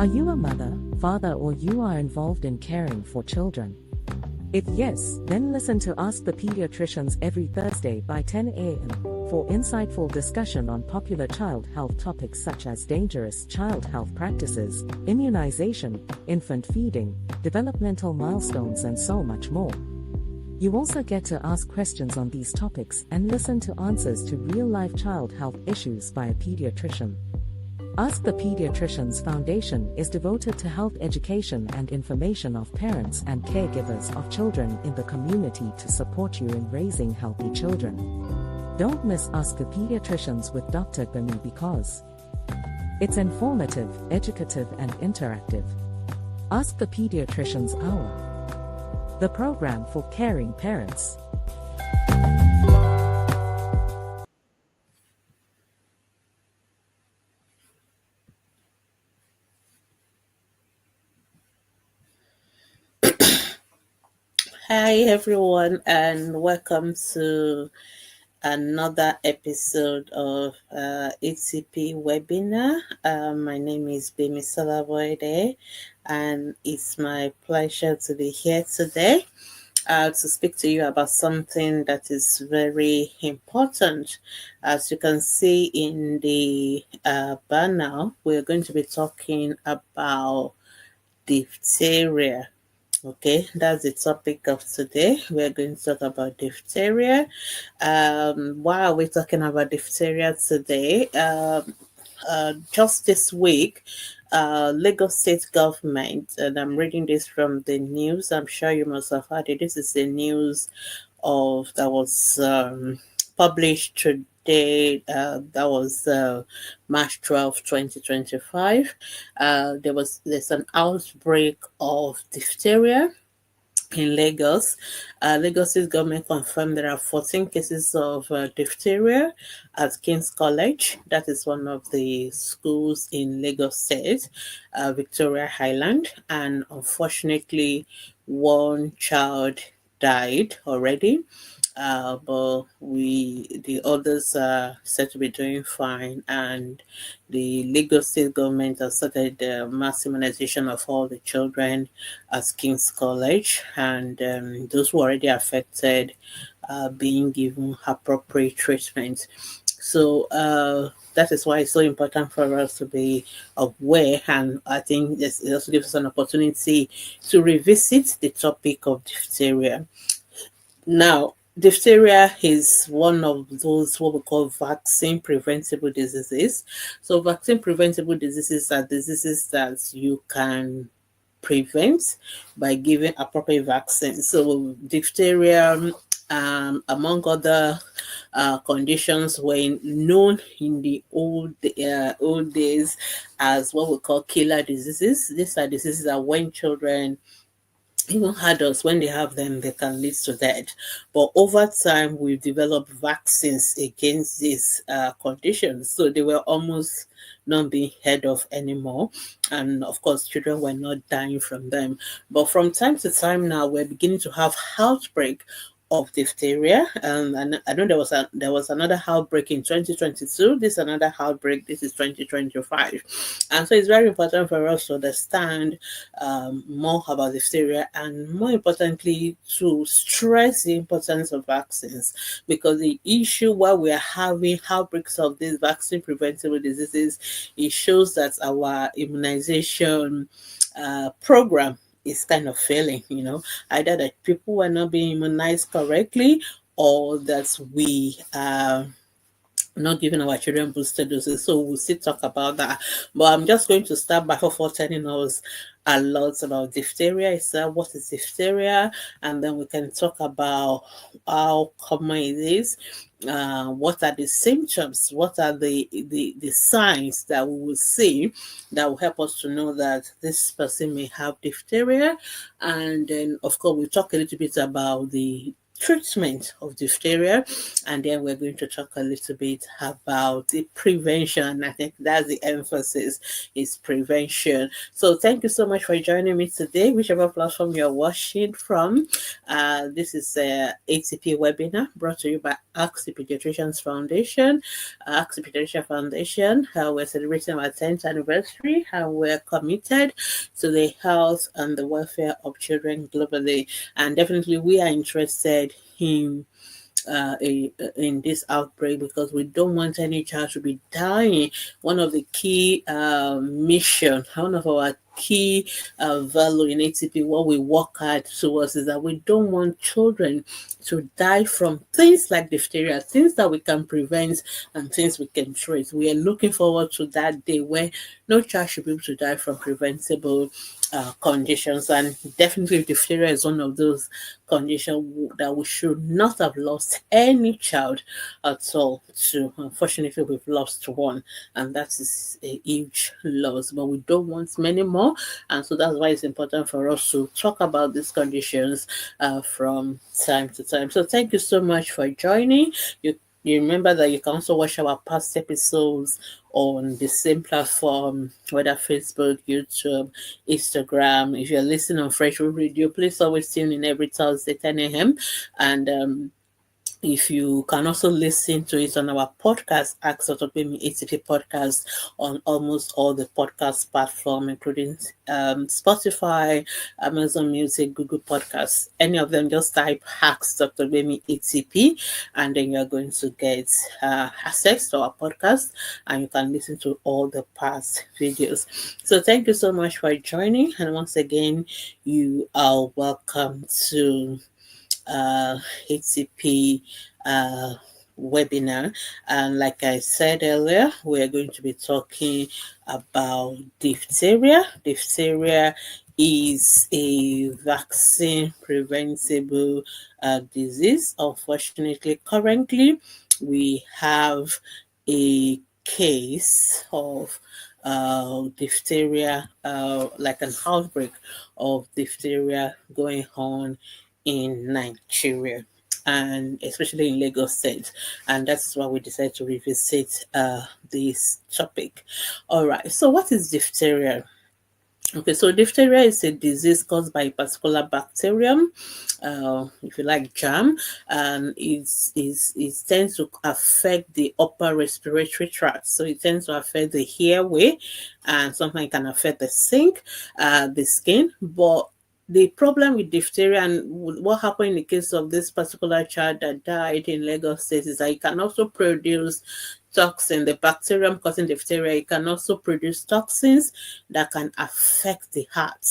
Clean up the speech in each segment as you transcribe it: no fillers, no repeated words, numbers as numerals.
Are you a mother, father, or you are involved in caring for children? If yes, then listen to Ask the Pediatricians every Thursday by 10 a.m. for insightful discussion on popular child health topics such as dangerous child health practices, immunization, infant feeding, developmental milestones, and so much more. You also get to ask questions on these topics and listen to answers to real-life child health issues by a pediatrician. Ask the Pediatricians Foundation is devoted to health education and information of parents and caregivers of children in the community to support you in raising healthy children. Don't miss Ask the Pediatricians with Dr. Gbemi because it's informative, educative, and interactive. Ask the Pediatricians Hour, the program for caring parents. Hi everyone, and welcome to another episode of Atp Webinar. My name is Gbemisola Boyede, and it's my pleasure to be here today to speak to you about something that is very important. As you can see in the banner, we're going to be talking about diphtheria. Okay, that's the topic of today. We're going to talk about diphtheria. Why are we talking about diphtheria today? Just this week, Lagos State government, and I'm reading this from the news. I'm sure you must have heard it. This is the news that was published today. That was March 12, 2025. There's an outbreak of diphtheria in Lagos. Lagos State government confirmed there are 14 cases of diphtheria at King's College. That is one of the schools in Lagos State, Victoria Highland, and unfortunately, one child died already. But the others are said to be doing fine, and the Lagos State government has started the mass immunization of all the children at King's College, and those who are already affected being given appropriate treatment. So that is why it's so important for us to be aware, and I think it also gives us an opportunity to revisit the topic of diphtheria. Now, diphtheria is one of those what we call vaccine preventable diseases. So vaccine preventable diseases are diseases that you can prevent by giving appropriate vaccines. So diphtheria, among other conditions, were known in the old days as what we call killer diseases. These are diseases that when children, even adults, when they have them, they can lead to death. But over time, we've developed vaccines against these conditions. So they were almost not being heard of anymore. And of course, children were not dying from them. But from time to time now, we're beginning to have outbreak of diphtheria, and I know there was another outbreak in 2022. This is another outbreak. This is 2025, and so it's very important for us to understand more about diphtheria, and more importantly, to stress the importance of vaccines, because the issue while we are having outbreaks of these vaccine preventable diseases, it shows that our immunization program is kind of failing, either that people are not being immunized correctly, or that we are not giving our children booster doses. So we'll still talk about that. But I'm just going to start by telling us a lot about diphtheria itself. What is diphtheria? And then we can talk about how common it is. What are the symptoms? What are the signs that we will see that will help us to know that this person may have diphtheria? And then, of course, we'll talk a little bit about the treatment of diphtheria, and then we're going to talk a little bit about the prevention. I think that's the emphasis, is prevention. So thank you so much for joining me today, whichever platform you're watching from. This is a ATP webinar brought to you by Ask the Pediatricians Foundation. Ask the Pediatrician Foundation, we're celebrating our 10th anniversary, and we're committed to the health and the welfare of children globally. And definitely we are interested in this outbreak because we don't want any child to be dying. One of the key mission, one of our key value in ATP, what we work hard towards, is that we don't want children to die from things like diphtheria, things that we can prevent and things we can treat. We are looking forward to that day where no child should be able to die from preventable conditions, and definitely diphtheria is one of those conditions that we should not have lost any child at all to. Unfortunately, we've lost one, and that is a huge loss, but we don't want many more, and so that's why it's important for us to talk about these conditions from time to time. So thank you so much for joining. You remember that you can also watch our past episodes on the same platform, whether Facebook, YouTube, Instagram. If you're listening on Fresh Radio, please always tune in every Thursday, 10 a.m. And if you can also listen to it on our podcast, Ask Dr Gbemisola ATP podcast, on almost all the podcast platforms, including Spotify, Amazon Music, Google Podcasts. Any of them, just type Ask Dr Gbemisola ATP, and then you're going to get access to our podcast, and you can listen to all the past videos. So thank you so much for joining, and once again, you are welcome to ATP webinar. And like I said earlier, we're going to be talking about diphtheria. Diphtheria is a vaccine preventable disease. Unfortunately, currently we have a case of diphtheria, like an outbreak of diphtheria going on in Nigeria, and especially in Lagos State, and that's why we decided to revisit this topic. All right, so what is diphtheria? Okay, so diphtheria is a disease caused by a particular bacterium, if you like, germ, and it tends to affect the upper respiratory tract. So it tends to affect the airway, and sometimes it can affect the skin. But the problem with diphtheria, and what happened in the case of this particular child that died in Lagos State, is that it can also produce toxin. The bacterium causing diphtheria, it can also produce toxins that can affect the heart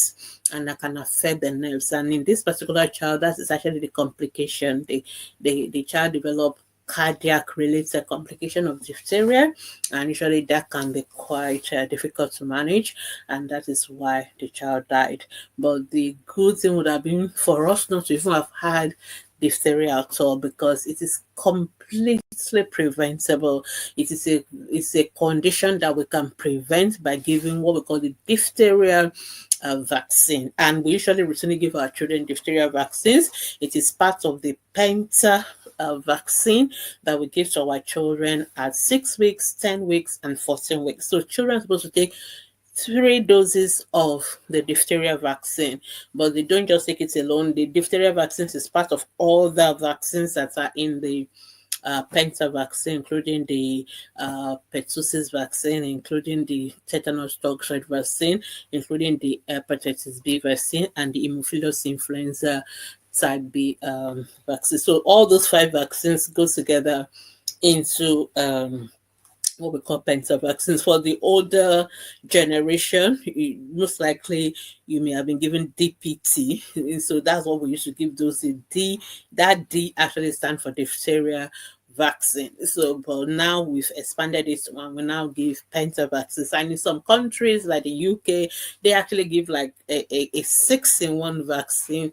and that can affect the nerves. And in this particular child, that is actually the complication. The child developed cardiac related complication of diphtheria, and usually that can be quite difficult to manage, and that is why the child died. But the good thing would have been for us not to even have had diphtheria at all, because it is completely preventable. It's a condition that we can prevent by giving what we call the diphtheria vaccine, and we usually routinely give our children diphtheria vaccines. It is part of the Penta vaccine that we give to our children at 6 weeks, 10 weeks, and 14 weeks. So children are supposed to take 3 doses of the diphtheria vaccine, but they don't just take it alone. The diphtheria vaccine is part of all the vaccines that are in the Penta vaccine, including the pertussis vaccine, including the tetanus toxoid vaccine, including the hepatitis B vaccine, and the Haemophilus influenza type B vaccine. So all those 5 vaccines go together into what we call Penta vaccines. For the older generation, most likely you may have been given DPT. So that's what we used to give those. That D actually stands for diphtheria vaccine. So, but now we've expanded it and we now give Penta vaccines. And in some countries like the UK, they actually give like a 6-in-1 vaccine.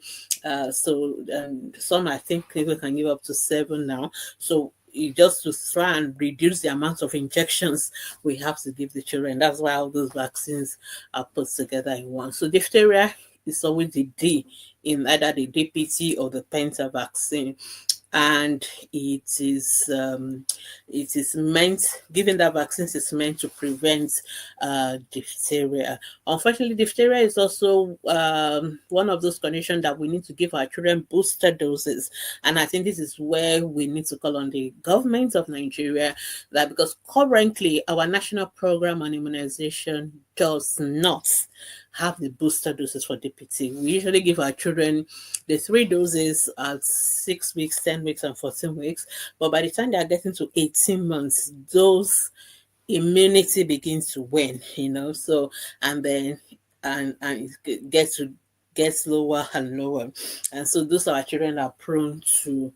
Some I think people can give up to 7 now. So just to try and reduce the amount of injections we have to give the children. That's why all those vaccines are put together in one. So diphtheria it's always the D in either the DPT or the Penta vaccine. And it is meant, given that vaccines is meant to prevent diphtheria. Unfortunately, diphtheria is also one of those conditions that we need to give our children booster doses, and I think this is where we need to call on the government of Nigeria, that because currently our national program on immunization does not have the booster doses for DPT. We usually give our children the 3 doses at 6 weeks, 10 weeks, and 14 weeks. But by the time they are getting to 18 months, those immunity begins to wane, So, and then and it gets lower and lower, and so those our children are prone to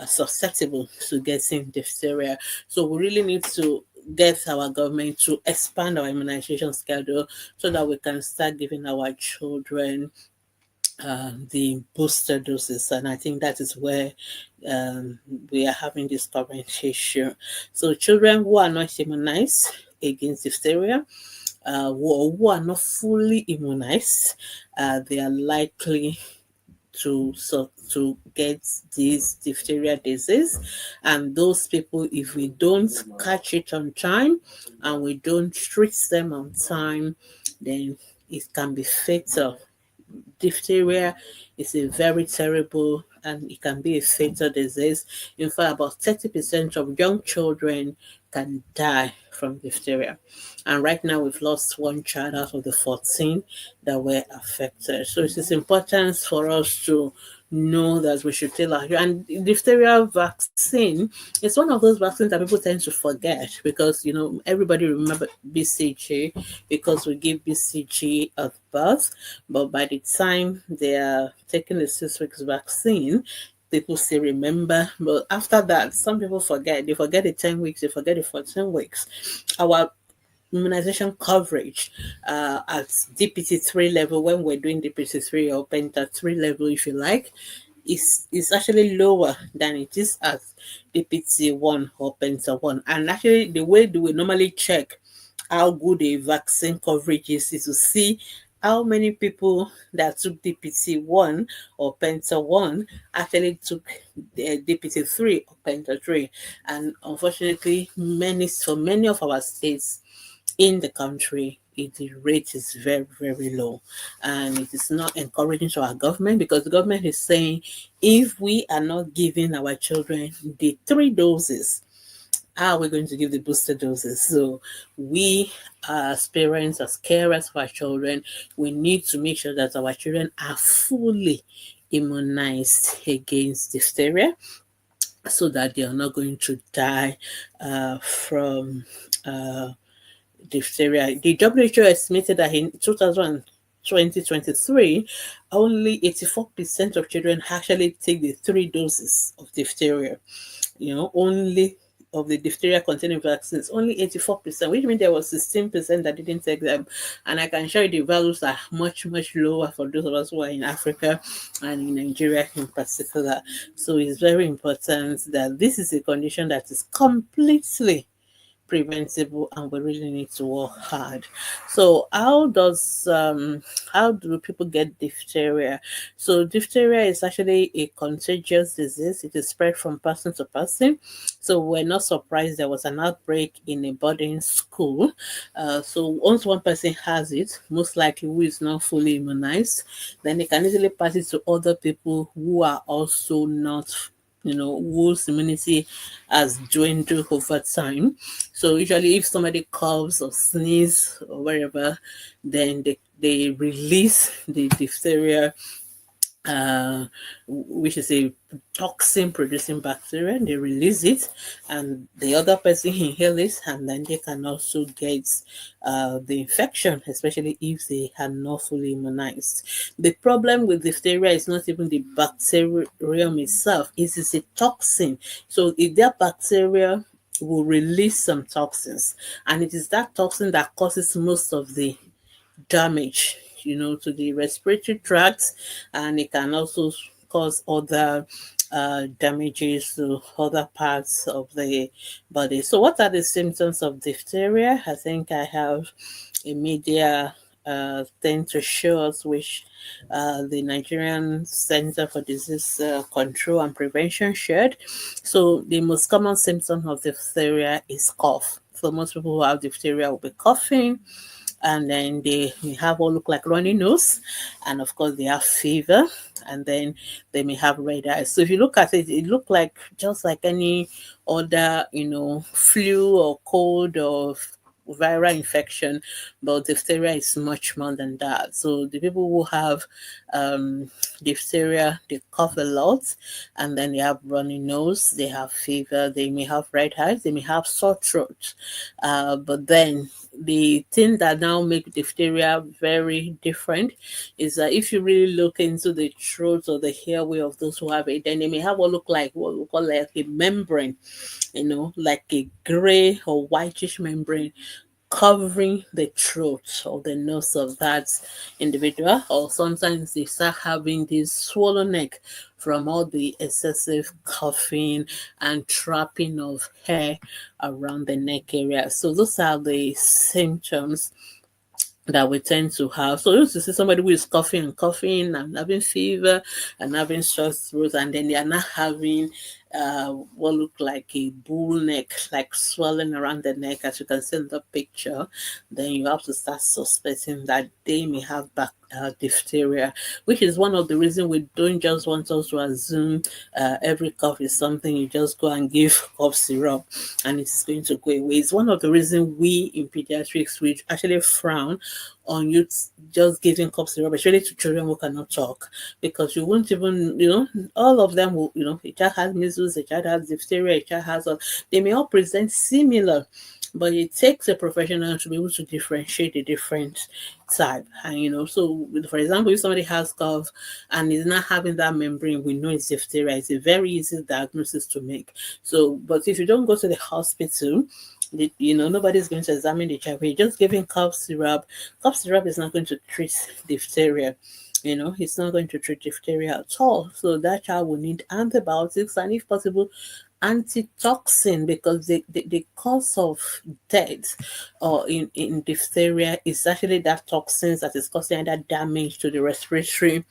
susceptible to getting diphtheria. So we really need to get our government to expand our immunization schedule so that we can start giving our children the booster doses, and I think that is where we are having this current issue. So children who are not immunized against diphtheria, who are not fully immunized, they are likely to get this diphtheria disease. And those people, if we don't catch it on time and we don't treat them on time, then it can be fatal. Diphtheria is a very terrible and it can be a fatal disease. In fact, about 30% of young children can die from diphtheria. And right now, we've lost one child out of the 14 that were affected. So it is important for us to know that we should tell our, and diphtheria vaccine is one of those vaccines that people tend to forget because everybody remember BCG because we give BCG at birth, but by the time they are taking the 6 weeks vaccine, people still remember. But after that, some people forget. They forget the 10 weeks, they forget the 14 weeks. Our immunization coverage at DPT3 level, when we're doing DPT3 or Penta 3 level, if you like, is actually lower than it is at DPT1 or Penta 1. And actually, the way we normally check how good a vaccine coverage is to see how many people that took DPT1 or Penta 1 actually took DPT3 or Penta 3. And unfortunately, for many of our states in the country, the rate is very, very low. And it is not encouraging to our government because the government is saying if we are not giving our children the 3 doses, how are we going to give the booster doses? So we, as parents, as carers for our children, we need to make sure that our children are fully immunized against diphtheria so that they are not going to die from diphtheria. The WHO estimated that in 2023, only 84% of children actually take the 3 doses of diphtheria. Only of the diphtheria containing vaccines, only 84%, which means there was 16% that didn't take them. And I can show you the values are much, much lower for those of us who are in Africa and in Nigeria in particular. So it's very important that this is a condition that is completely preventable and we really need to work hard. So how do people get diphtheria? So diphtheria is actually a contagious disease. It is spread from person to person. So we're not surprised there was an outbreak in a boarding school. So once one person has it, most likely who is not fully immunized, then they can easily pass it to other people who are also not whose immunity has dwindled over time. So usually if somebody coughs or sneezes or wherever, then they release the diphtheria, which is a toxin producing bacteria. They release it and the other person inhales it, and then they can also get the infection, especially if they are not fully immunized. The problem with diphtheria is not even the bacterium itself, it is a toxin. So if their bacteria will release some toxins, and it is that toxin that causes most of the damage to the respiratory tract, and it can also cause other damages to other parts of the body. So what are the symptoms of diphtheria? I think I have a media tend to show us, which the Nigerian Center for Disease Control and Prevention shared. So the most common symptom of diphtheria is cough. So most people who have diphtheria will be coughing, and then they may have what look like runny nose, and of course they have fever, and then they may have red eyes. So if you look at it, it look like just like any other, flu or cold or viral infection, but diphtheria is much more than that. So the people who have diphtheria, they cough a lot, and then they have runny nose, they have fever, they may have red eyes, they may have sore throat. But then the thing that now make diphtheria very different is that if you really look into the throat or the airway of those who have it, then they may have what look like what we call like a membrane, like a gray or whitish membrane covering the throat or the nose of that individual. Or sometimes they start having this swollen neck from all the excessive coughing and trapping of hair around the neck area. So those are the symptoms that we tend to have. So you used to see somebody who is coughing and having fever and having sore throat, and then they are not having what look like a bull neck, like swelling around the neck, as you can see in the picture. Then you have to start suspecting that they may have diphtheria, which is one of the reasons we don't just want us to assume every cough is something you just go and give cough syrup and it's going to go away. It's one of the reasons we in pediatrics we actually frown on you just giving cough syrup, especially to children who cannot talk, because you won't even, all of them will, a child has measles, a child has diphtheria, a child has, they may all present similar, but it takes a professional to be able to differentiate the different type. And so for example, if somebody has cough and is not having that membrane, we know it's diphtheria. It's a very easy diagnosis to make. So, but if you don't go to the hospital, nobody's going to examine the child. You're just giving cough syrup. Cough syrup is not going to treat diphtheria. It's not going to treat diphtheria at all. So that child will need antibiotics and, if possible, antitoxin, because the cause of death or in diphtheria is actually that toxins that is causing either damage to the respiratory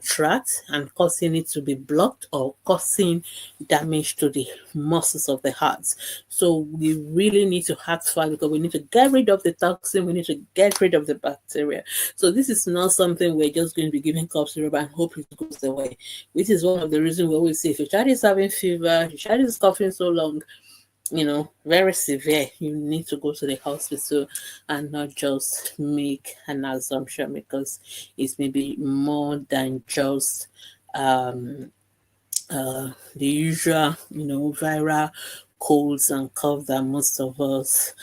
tract and causing it to be blocked or causing damage to the muscles of the heart. So we really need to act fast, because we need to get rid of the toxin, we need to get rid of the bacteria. So this is not something we're just going to be giving cough syrup and hope it goes away, which is one of the reasons we always say if your child is having fever, your child is coughing so long, very severe, you need to go to the hospital and not just make an assumption, because it may be more than just the usual, viral colds and cough that most of us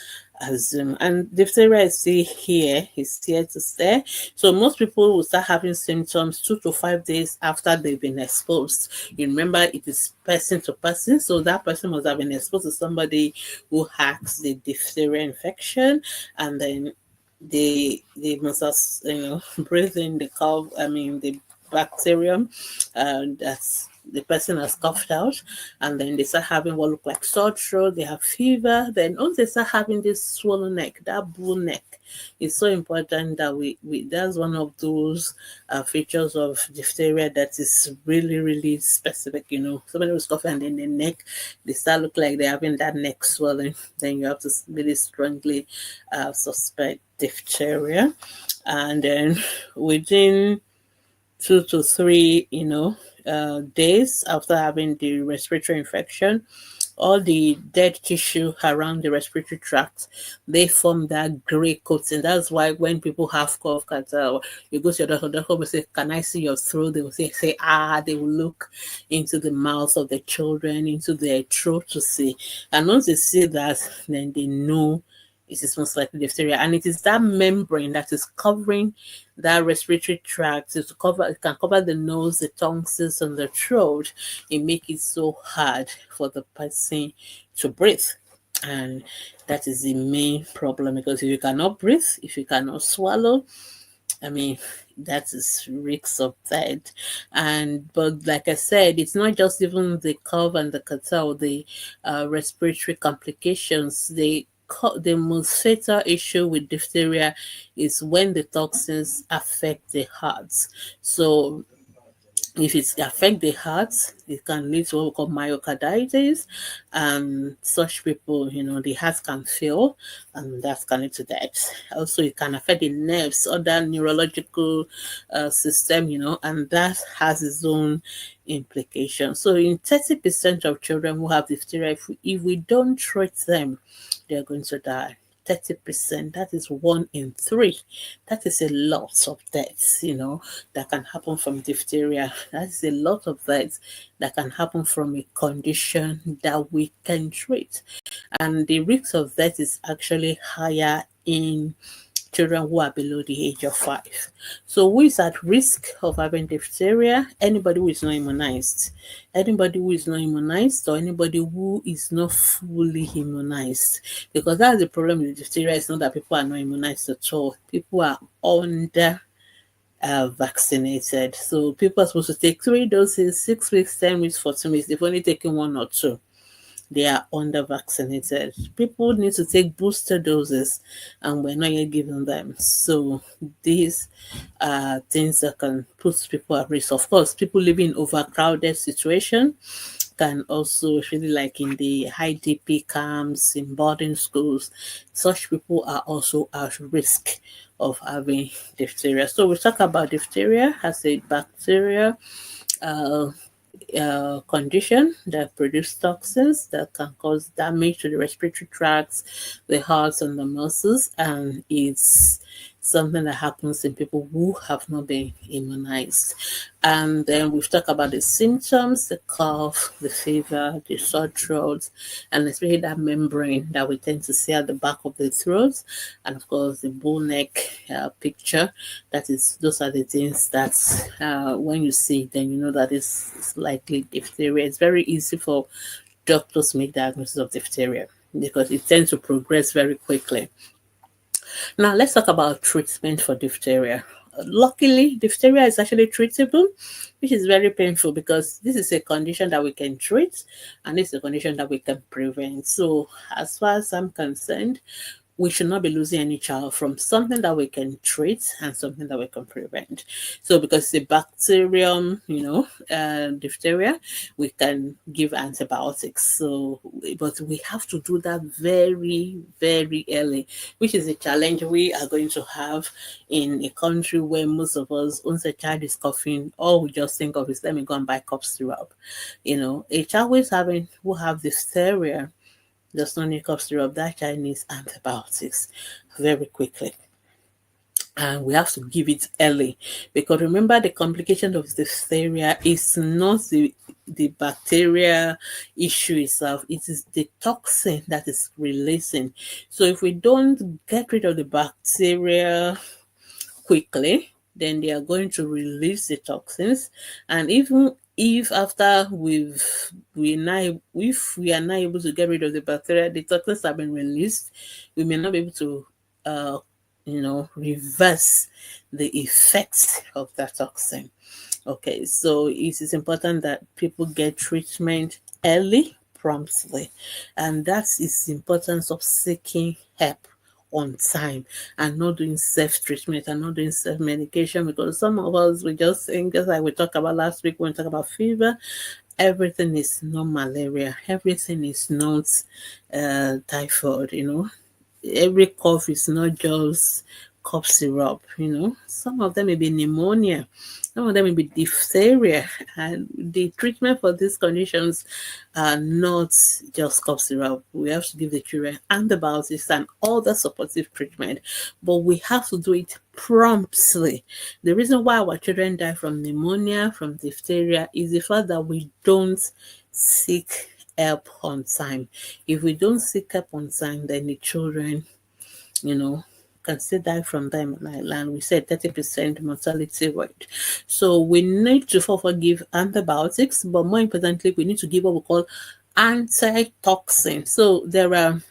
assume. And diphtheria is still here, it's here to stay. So most people will start having symptoms 2 to 5 days after they've been exposed. You remember, it is person to person, so that person must have been exposed to somebody who has the diphtheria infection, and then they must have, breathe in the cough, the bacterium that's the person has coughed out, and then they start having what look like sore throat, they have fever. Then once they start having this swollen neck, that bull neck, it's so important that we that's one of those features of diphtheria that is really, really specific. Somebody was coughing and then the neck, they start look like they're having that neck swelling, then you have to really strongly suspect diphtheria. And then within 2 to 3, days after having the respiratory infection, all the dead tissue around the respiratory tract, they form that gray coating. That's why when people have cough, you go to your doctor will say, "Can I see your throat?" They will say, they will look into the mouths of the children, into their throat to see. And once they see that, then they know it is most likely diphtheria. And it is that membrane that is covering that respiratory tract. It can cover the nose, the tonsils, and the throat. It makes it so hard for the person to breathe. And that is the main problem, because if you cannot breathe, if you cannot swallow, that is risks of death. But like I said, it's not just even the cough and the catarrh, the respiratory complications. the most fatal issue with diphtheria is when the toxins affect the heart. So if it affects the heart, it can lead to what we call myocarditis, and such people, the heart can fail, and that can lead to death. Also, it can affect the nerves, other neurological system, and that has its own implications. So, in 30% of children who have diphtheria, if we don't treat them, they're going to die. 30%, that is 1 in 3. That is a lot of deaths, that can happen from diphtheria. That is a lot of deaths that can happen from a condition that we can treat. And the risk of death is actually higher in children who are below the age of 5. So who is at risk of having diphtheria? Anybody who is not immunized. Anybody who is not immunized, or anybody who is not fully immunized. Because that's the problem with diphtheria. It's not that people are not immunized at all. People are under vaccinated. So people are supposed to take 3 doses, 6 weeks, 10 weeks, 14 weeks. They've only taken 1 or 2. They are under vaccinated. People need to take booster doses, and we're not yet giving them. So these are things that can put people at risk. Of course, people living in overcrowded situation can also, really like in the high DP camps, in boarding schools, such people are also at risk of having diphtheria. So we talk about diphtheria as a bacteria condition that produce toxins that can cause damage to the respiratory tracts, the hearts, and the muscles, and it's something that happens in people who have not been immunized. And then we've talked about the symptoms: the cough, the fever, the sore throat, and especially that membrane that we tend to see at the back of the throat, and of course the bull neck picture. Those are the things that when you see, then you know that it's likely diphtheria. It's very easy for doctors to make diagnosis of diphtheria because it tends to progress very quickly. Now, let's talk about treatment for diphtheria. Luckily, diphtheria is actually treatable, which is very painful because this is a condition that we can treat, and it's a condition that we can prevent. So, as far as I'm concerned, we should not be losing any child from something that we can treat and something that we can prevent. So because the bacterium, diphtheria, we can give antibiotics. So, but we have to do that very, very early, which is a challenge we are going to have in a country where most of us, once a child is coughing, all we just think of is, let me go and buy cough syrup. A child who have diphtheria does not need cough syrup. That child needs antibiotics very quickly. And we have to give it early, because remember, the complication of diphtheria is not the bacteria issue itself, it is the toxin that is releasing. So if we don't get rid of the bacteria quickly, then they are going to release the toxins. And even if after we are not able to get rid of the bacteria, the toxins have been released, we may not be able to reverse the effects of that toxin. Okay, so it is important that people get treatment early, promptly, and that is the importance of seeking help on time and not doing self-treatment and not doing self-medication, because some of us, we just think, just like we talked about last week when we talked about fever, everything is not malaria, everything is not typhoid. Every cough is not just cough syrup. Some of them may be pneumonia, some of them may be diphtheria, and the treatment for these conditions are not just cough syrup. We have to give the children antibiotics and all the supportive treatment, but we have to do it promptly. The reason why our children die from pneumonia, from diphtheria, is the fact that we don't seek help on time. If we don't seek help on time, then the children, can still die from them. And we said 30% mortality rate. So we need to give antibiotics, but more importantly, we need to give what we call antitoxin. So there are,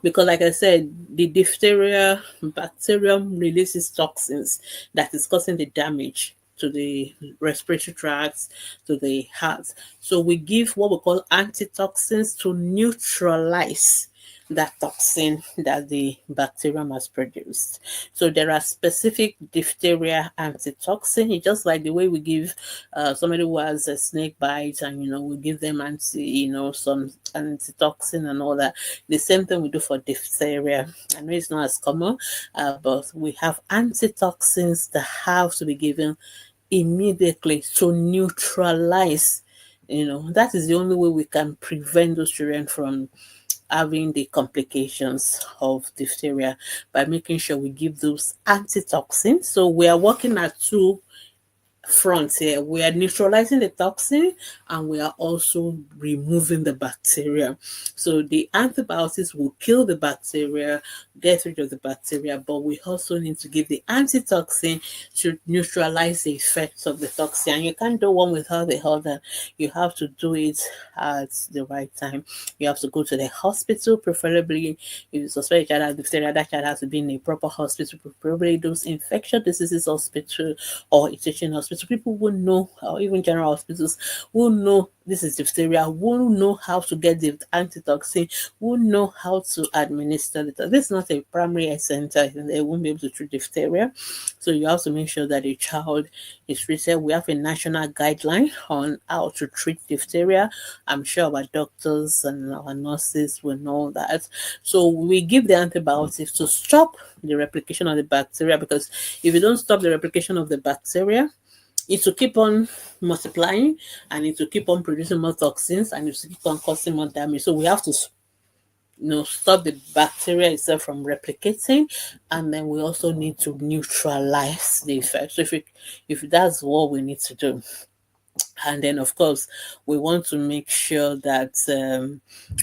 because like I said, the diphtheria bacterium releases toxins that is causing the damage to the respiratory tracts, to the heart. So we give what we call antitoxins to neutralize that toxin that the bacterium has produced. So there are specific diphtheria antitoxin. It's just like the way we give somebody who has a snake bite, and we give them some antitoxin and all that. The same thing we do for diphtheria. I know it's not as common, but we have antitoxins that have to be given immediately to neutralize. That is the only way we can prevent those children from having the complications of diphtheria, by making sure we give those antitoxins. So we are working at two fronts here. We are neutralizing the toxin, and we are also removing the bacteria. So the antibiotics will kill the bacteria, get rid of the bacteria, but we also need to give the antitoxin to neutralize the effects of the toxin. And you can't do one without the other. You have to do it at the right time. You have to go to the hospital, preferably if you suspect a child has diphtheria, that child has to be in a proper hospital, preferably those infectious diseases hospital or a teaching hospital. People will know, or even general hospitals will know this is diphtheria, will know how to get the antitoxin, will know how to administer it. This is not a primary health center, they won't be able to treat diphtheria. So you have to make sure that a child is treated. We have a national guideline on how to treat diphtheria. I'm sure our doctors and our nurses will know that. So we give the antibiotics to stop the replication of the bacteria, because if you don't stop the replication of the bacteria, it will keep on multiplying, and it will keep on producing more toxins, and it will keep on causing more damage. So we have to stop the bacteria itself from replicating, and then we also need to neutralize the effect. So if that's what we need to do. And then, of course, we want to make sure that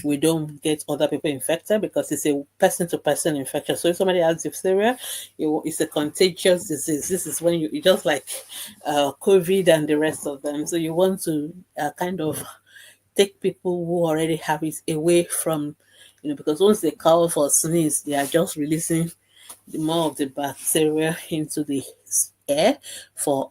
we don't get other people infected, because it's a person-to-person infection. So if somebody has diphtheria, it's a contagious disease. This is when you just like COVID and the rest of them. So you want to kind of take people who already have it away from, because once they cough or sneeze, they are just releasing more of the bacteria into the air.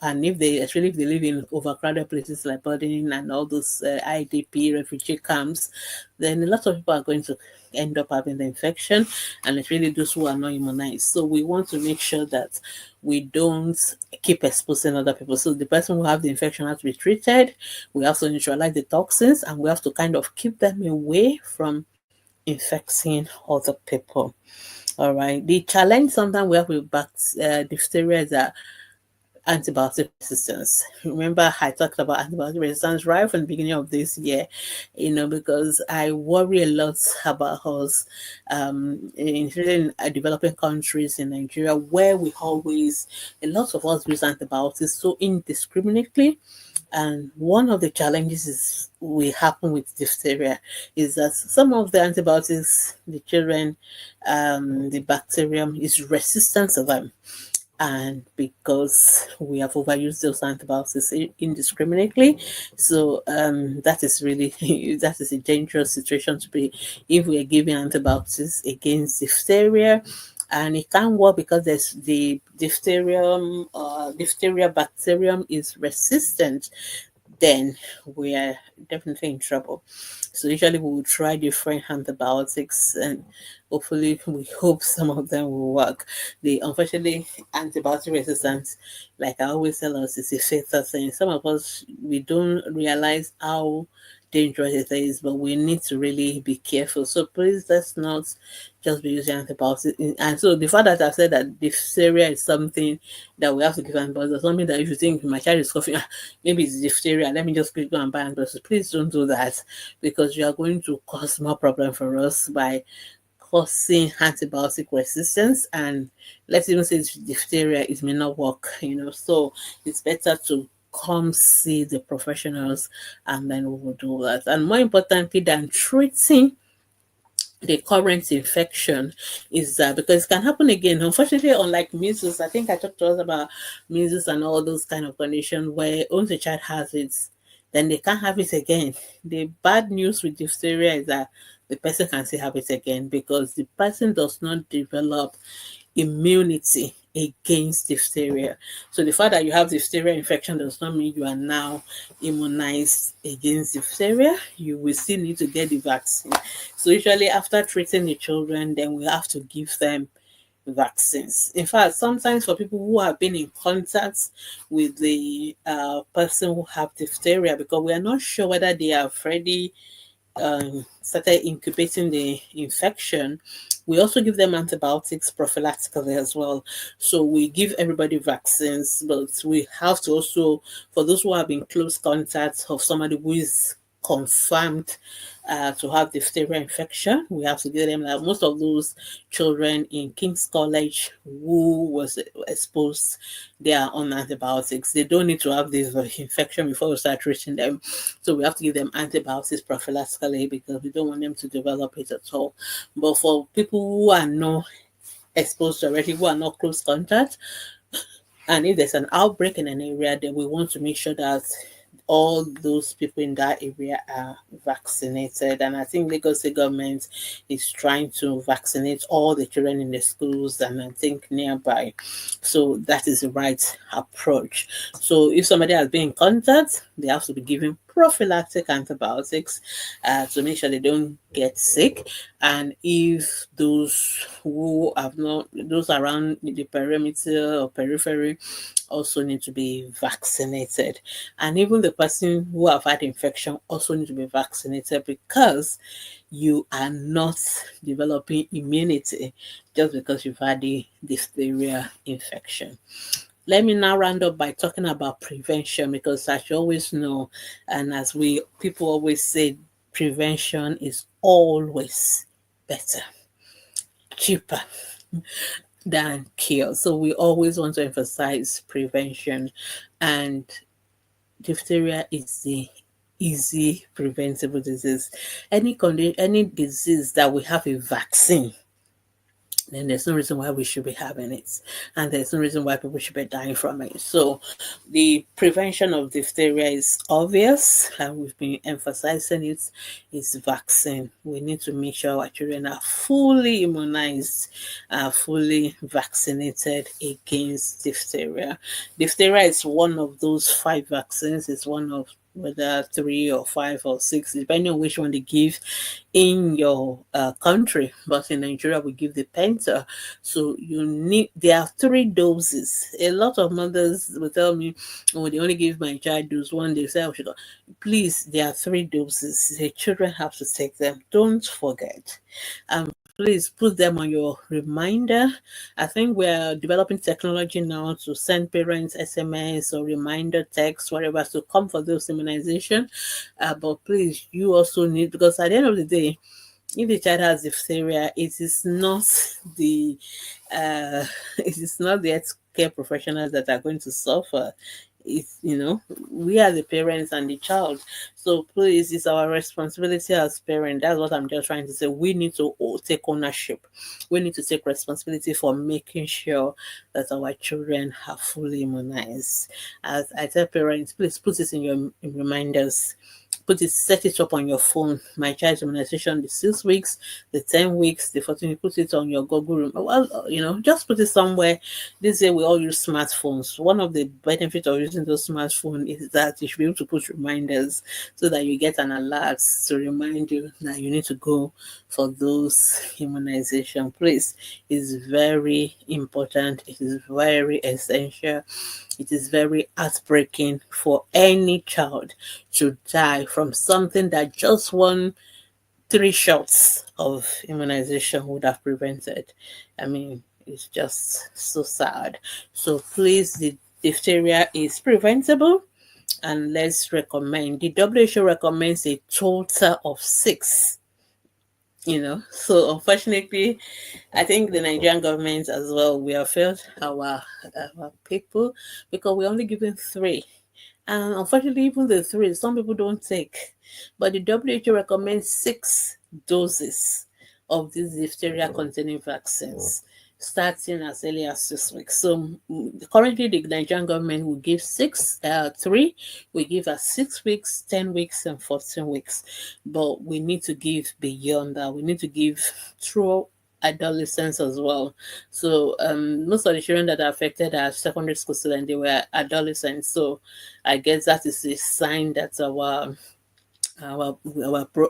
And especially if they live in overcrowded places like Borden and all those IDP refugee camps, then a lot of people are going to end up having the infection, and it's really those who are not immunized. So we want to make sure that we don't keep exposing other people. So the person who have the infection has to be treated. We have to neutralize the toxins, and we have to kind of keep them away from infecting other people. All right. The challenge sometimes we have with diphtheria is that antibiotic resistance. Remember, I talked about antibiotic resistance right from the beginning of this year, because I worry a lot about us, in developing countries in Nigeria, where a lot of us use antibiotics so indiscriminately. And one of the challenges will happen with diphtheria is that some of the antibiotics, the children, the bacterium is resistant to them. And because we have overused those antibiotics indiscriminately, so that is a dangerous situation to be if we are giving antibiotics against diphtheria. And it can't work because there's the diphtheria bacterium is resistant. Then we are definitely in trouble. So usually we will try different antibiotics, and hopefully we hope some of them will work. Unfortunately, antibiotic resistance, like I always tell us, is a fatal thing. Some of us, we don't realize how dangerous it is, but we need to really be careful. So please, let's not just be using antibiotics. And so the fact that I said that diphtheria is something that we have to give antibiotics, something that if you think my child is coughing, maybe it's diphtheria, let me just go and buy antibiotics. Please don't do that, because you are going to cause more problem for us by causing antibiotic resistance. And let's even say it's diphtheria, it may not work, so it's better to come see the professionals, and then we will do that. And more importantly than treating the current infection is that, because it can happen again. Unfortunately, unlike measles, I think I talked to us about measles and all those kind of conditions where once a child has it, then they can't have it again. The bad news with diphtheria is that the person can still have it again, because the person does not develop immunity against diphtheria. So the fact that you have diphtheria infection does not mean you are now immunized against diphtheria. You will still need to get the vaccine. So usually after treating the children, then we have to give them vaccines. In fact, sometimes for people who have been in contact with the person who have diphtheria, because we are not sure whether they have already started incubating the infection, we also give them antibiotics prophylactically as well. So we give everybody vaccines, but we have to also, for those who have been close contact of somebody who is confirmed to have diphtheria infection, we have to give them that. Most of those children in King's College who was exposed, they are on antibiotics. They don't need to have this infection before we start treating them. So we have to give them antibiotics prophylactically because we don't want them to develop it at all. But for people who are not exposed already, who are not close contact, and if there's an outbreak in an area, then we want to make sure that all those people in that area are vaccinated. And I think Lagos State government is trying to vaccinate all the children in the schools and I think nearby. So that is the right approach. So if somebody has been in contact, they have to be given prophylactic antibiotics to make sure they don't get sick. And if those who have not, those around the perimeter or periphery also need to be vaccinated. And even the person who have had infection also need to be vaccinated because you are not developing immunity just because you've had the diphtheria infection. Let me now round up by talking about prevention because as you always know, and as people always say, prevention is always better, cheaper than cure. So we always want to emphasize prevention, and diphtheria is the easy preventable disease. Any disease that we have a vaccine, then there's no reason why we should be having it. And there's no reason why people should be dying from it. So the prevention of diphtheria is obvious, and we've been emphasizing it, is vaccine. We need to make sure our children are fully immunized, fully vaccinated against diphtheria. Diphtheria is one of those 5 vaccines. It's one of whether 3 or 5 or 6, depending on which one they give in your country. But in Nigeria, we give the Penta. So there are 3 doses. A lot of mothers will tell me, oh, they only give my child dose 1. They say, oh, please, there are 3 doses. The children have to take them. Don't forget. Please put them on your reminder. I think we're developing technology now to send parents SMS or reminder text, whatever, to come for those immunization. But please, you also need, because at the end of the day, if the child has diphtheria, it is not the healthcare professionals that are going to suffer. It's, we are the parents and the child. So please, it's our responsibility as parents. That's what I'm just trying to say. We need to take ownership. We need to take responsibility for making sure that our children are fully immunized. As I tell parents, please put this in your reminders. Set it up on your phone. My child's immunization, the 6 weeks, the 10 weeks, the 14, you put it on your Google room. Well, just put it somewhere. This day we all use smartphones. One of the benefits of using those smartphones is that you should be able to put reminders so that you get an alert to remind you that you need to go for those immunization. Please, it's very important. It is very essential. It is very heartbreaking for any child to die from something that just 3 shots of immunization would have prevented. I mean, it's just so sad. So please, the diphtheria is preventable, and let's recommend. The WHO recommends a total of 6. So unfortunately, I think the Nigerian government as well, we have failed our people because we're only given 3. And unfortunately, even the 3, some people don't take. But the WHO recommends 6 doses of these diphtheria-containing vaccines, starting as early as 6 weeks. So currently, the Nigerian government will give 3. We give at 6 weeks, 10 weeks, and 14 weeks. But we need to give beyond that. We need to give through adolescents as well. So most of the children that are affected are secondary school students. They were adolescents. So I guess that is a sign that our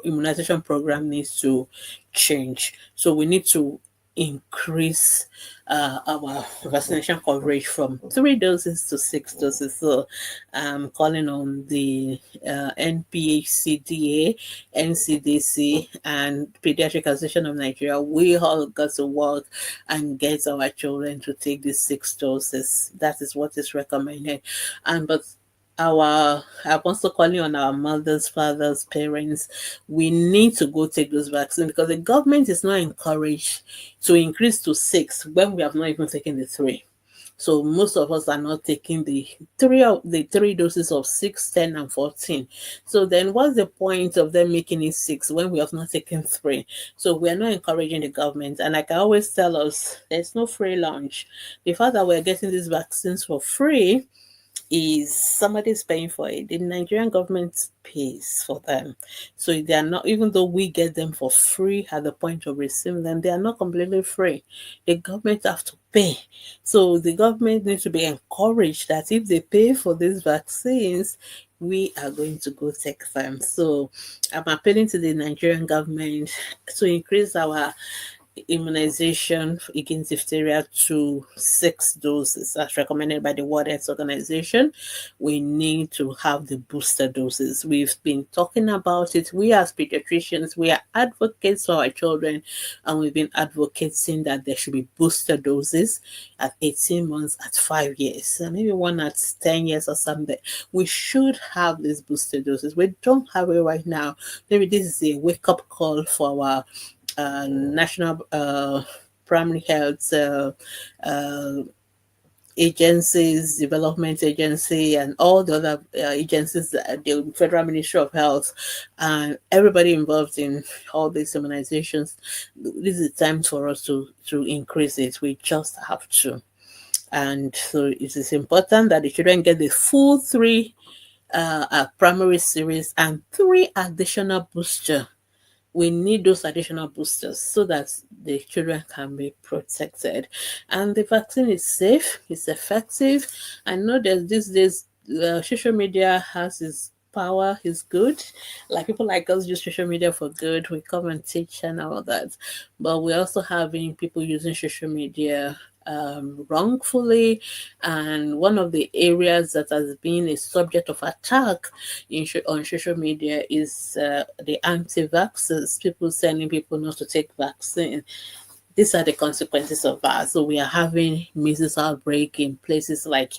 immunization program needs to change. So we need to increase our vaccination coverage from 3 doses to 6 doses. So I'm calling on the NPHCDA, NCDC, and Pediatric Association of Nigeria. We all got to work and get our children to take these 6 doses. That is what is recommended. And but I'm also calling on our mothers, fathers, parents. We need to go take those vaccines because the government is not encouraged to increase to 6 when we have not even taken the 3. So most of us are not taking the 3 doses of 6, 10, and 14. So then what's the point of them making it 6 when we have not taken 3? So we're not encouraging the government. And like I always tell us, there's no free lunch. The fact that we're getting these vaccines for free is somebody's paying for it. The Nigerian government pays for them. So they are not, even though we get them for free at the point of receiving them, they are not completely free. The government have to pay. So the government needs to be encouraged that if they pay for these vaccines, we are going to go take them. So I'm appealing to the Nigerian government to increase our immunization against diphtheria to 6 doses as recommended by the World Health Organization. We need to have the booster doses. We've been talking about it. We as pediatricians, we are advocates for our children, and we've been advocating that there should be booster doses at 18 months, at 5 years, and maybe one at 10 years or something. We should have these booster doses. We don't have it right now. Maybe this is a wake-up call for our national primary health agencies, development agency, and all the other agencies, the Federal Ministry of Health, and everybody involved in all these immunizations. This is the time for us to increase it. We just have to. And so it is important that the children get the full 3 primary series and 3 additional booster. We need those additional boosters so that the children can be protected. And the vaccine is safe, it's effective. I know that these days social media has its power, is good. Like people like us use social media for good. We come and teach and all that. But we're also having people using social media wrongfully, and one of the areas that has been a subject of attack on social media is the anti-vaxxers, people sending people not to take vaccine. These are the consequences of that. So we are having measles outbreak in places like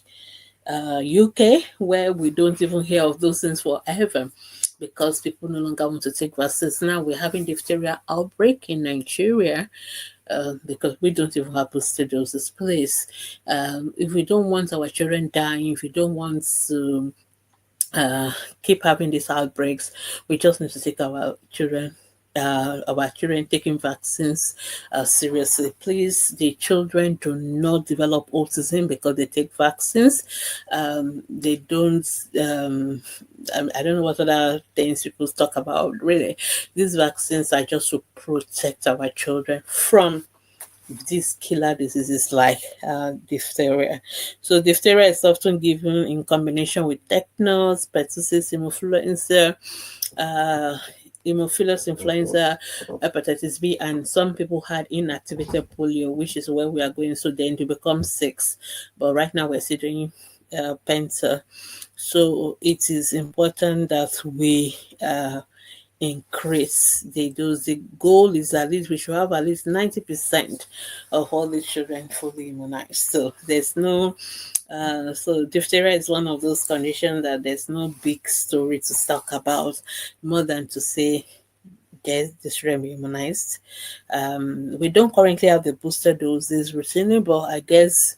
UK, where we don't even hear of those things forever because people no longer want to take vaccines. Now we're having diphtheria outbreak in Nigeria, because we don't even have booster doses, please. If we don't want our children dying, if we don't want to keep having these outbreaks, we just need to take our children taking vaccines seriously. Please, the children do not develop autism because they take vaccines. They don't, I don't know what other things people talk about, really. These vaccines are just to protect our children from these killer diseases like diphtheria. So diphtheria is often given in combination with tetanus, pertussis, Haemophilus influenza, hepatitis B, and some people had inactivated polio, which is where we are going. So then to become 6, but right now we're still doing penta. So it is important that we increase the dose. The goal is at least we should have at least 90% of all the children fully immunized. So there's no so diphtheria is one of those conditions that there's no big story to talk about more than to say get the children immunized. We don't currently have the booster doses routinely, but I guess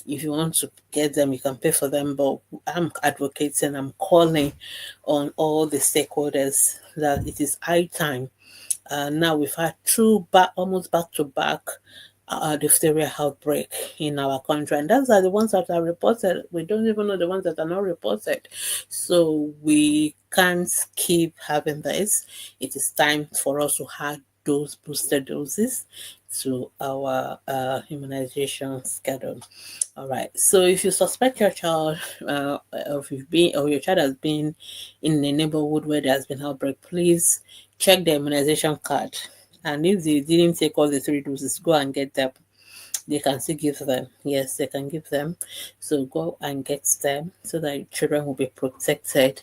if you want to get them, you can pay for them. But I'm advocating, I'm calling on all the stakeholders that it is high time. Now we've had 2 almost back-to-back diphtheria outbreak in our country, and those are the ones that are reported. We don't even know the ones that are not reported. So we can't keep having this. It is time for us to have those booster doses. to our immunization schedule. All right. So if you suspect your child, if you've been or your child has been in a neighborhood where there has been outbreak, please check the immunization card. And if they didn't take all the 3 doses, go and get them. They can still give them. Yes, they can give them. So go and get them so that children will be protected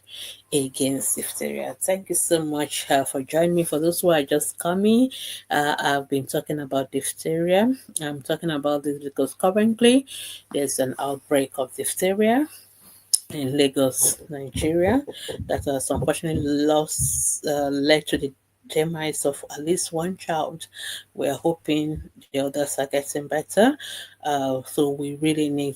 against diphtheria. Thank you so much for joining me. For those who are just coming, I've been talking about diphtheria. I'm talking about this because currently there's an outbreak of diphtheria in Lagos, Nigeria, that has unfortunately led to the demise of at least one child. We're hoping the others are getting better. So we really need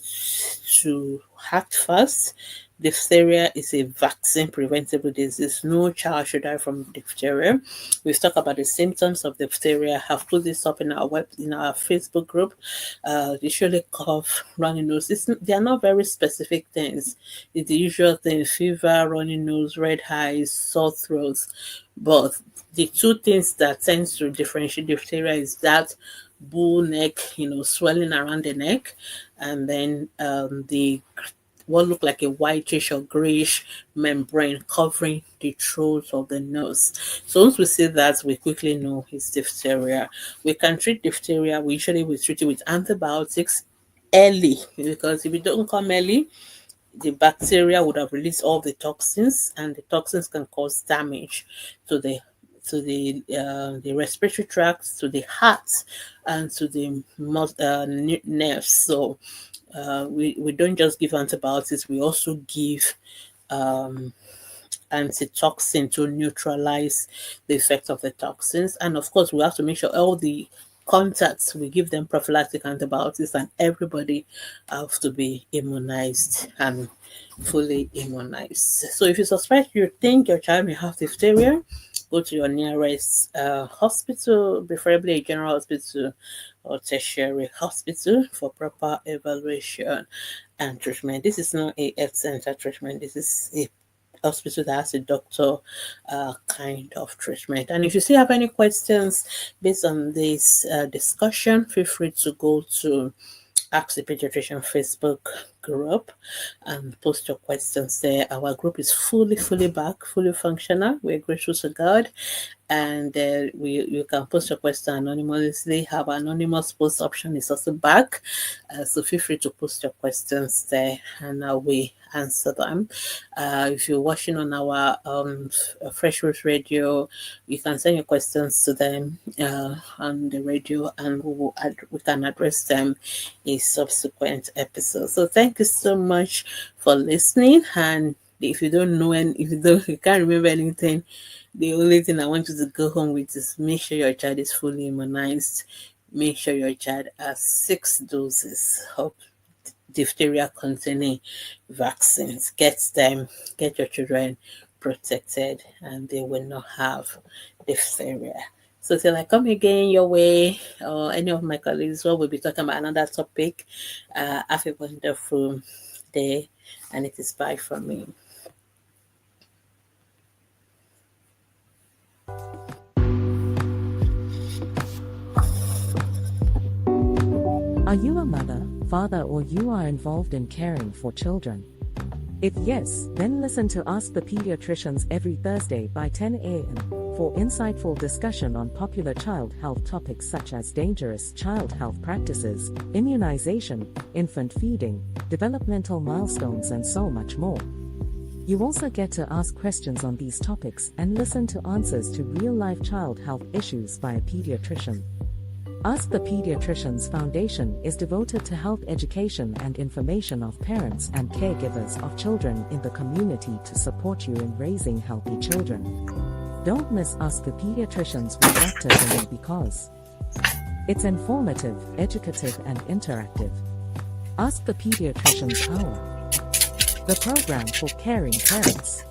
to act fast. Diphtheria is a vaccine preventable disease. No child should die from diphtheria. We've talked about the symptoms of diphtheria. I've put this up in our Facebook group. Usually cough, runny nose. They are not very specific things. It's the usual thing: fever, runny nose, red eyes, sore throats. But the two things that tends to differentiate diphtheria is that bull neck, swelling around the neck, and then the what look like a whitish or grayish membrane covering the throat of the nose. So once we see that, we quickly know it's diphtheria. We can treat diphtheria. We treat it with antibiotics early, because if you don't come early, the bacteria would have released all the toxins, and the toxins can cause damage to the respiratory tract, to the heart, and to the nerves. So we don't just give antibiotics, we also give antitoxin to neutralize the effect of the toxins. And of course, we have to make sure all the contacts, we give them prophylactic antibiotics, and everybody has to be immunized and fully immunized. So if you think your child may have diphtheria, go to your nearest hospital, preferably a general hospital or tertiary hospital, for proper evaluation and treatment. This is not a health center treatment. This is a hospital that has a doctor kind of treatment. And if you still have any questions based on this discussion, feel free to go to Ask the Pediatrician Facebook group and post your questions there. Our group is fully back, fully functional. We're grateful to God. And you can post your question anonymously. Our anonymous post option is also back. So feel free to post your questions there, and we answer them. If you're watching on our Fresh Roots Radio, you can send your questions to them on the radio, and we can address them in subsequent episodes. So thank you so much for listening. And if you don't know, and if you can't remember anything, the only thing I want you to go home with is make sure your child is fully immunized. Make sure your child has 6 doses of diphtheria containing vaccines. Get your children protected, and they will not have diphtheria. So till I come again your way, or any of my colleagues, we'll be talking about another topic. Have a wonderful day, and it is bye from me. Are you a mother, father, or you are involved in caring for children? If yes, then listen to Ask the Pediatricians every Thursday by 10 a.m. for insightful discussion on popular child health topics such as dangerous child health practices, immunization, infant feeding, developmental milestones, and so much more. You also get to ask questions on these topics and listen to answers to real-life child health issues by a pediatrician. Ask the Pediatricians Foundation is devoted to health education and information of parents and caregivers of children in the community to support you in raising healthy children. Don't miss Ask the Pediatricians with Dr. Gbemisola, because it's informative, educative, and interactive. Ask the Pediatricians Hour, the program for caring parents.